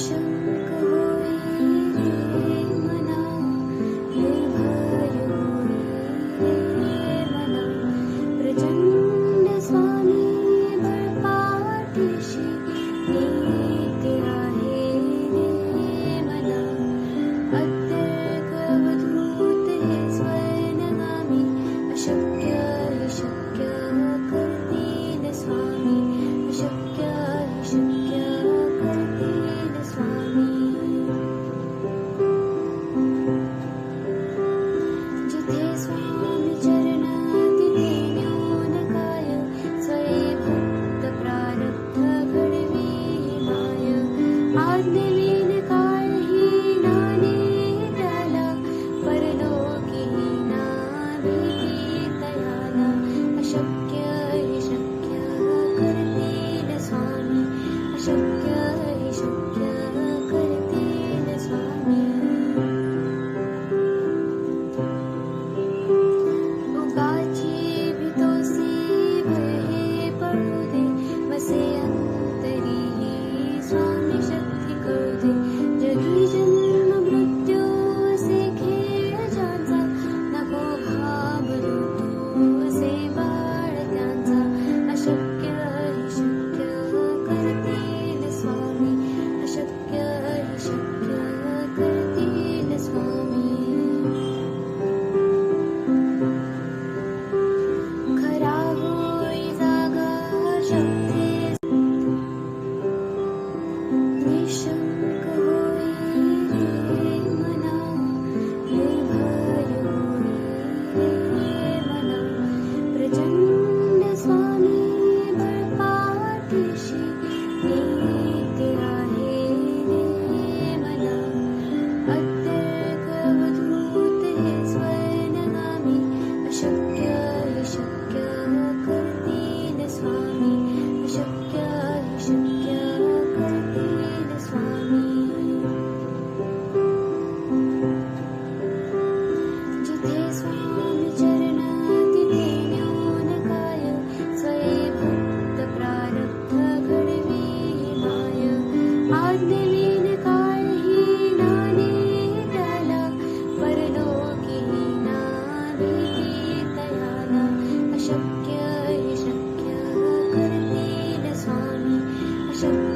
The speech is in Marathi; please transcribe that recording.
निशंक होई रे मना, निर्भय होई रे मना, प्रचंड स्वामी बळपाठीशी नीती आहे रे मना. अत्यर्क अवधूत हे स्वयंगामी, अशक्य हे शक्य करतील स्वामी, अशक्य हे शक्य करतील स्वामी. जिथे स्वामी चरण तिथे न्यून काय, स्वये भक्त प्रारब्ध घडवी माय. आज्ञेविन काळही नाने त्याला, परलोकी ना भीती तयाला. अशक्य हे शक्य करतील स्वामी, अशक्य हे शक्य करतील स्वामी. उगाची भीतोसी भय हे पळू दे, बसे अंतरी ही स्वामी शक्ती कळू दे. जगी जन्म मृत्यू असे खेळ ज्यांचा, नको घाबरू तू असे बाळ त्यांचा. अशक्य हे शक्य करतील स्वामी, अशक्य हे शक्य करतील स्वामी. खरा होई जागा शक्ती, निशंक होई रे मना, निर्भय होई रे मना, प्रचंड स्वामी बळपाठीशी नीती आहे रे मना. अत्यर्क अवधूत हे स्वयंगामी, अशक्य हे शक्य करतील स्वामी, अशक्य हे शक्य करतील स्वामी. जिथे स्वामी चरण तिथे न्यून काय, स्वये भक्त प्रारब्ध घडवी माय. आज्ञेविन काळही नाने त्याला, परलोकी ना भीती तयाला. अशक्य हे शक्य करतील स्वामी, अशक्य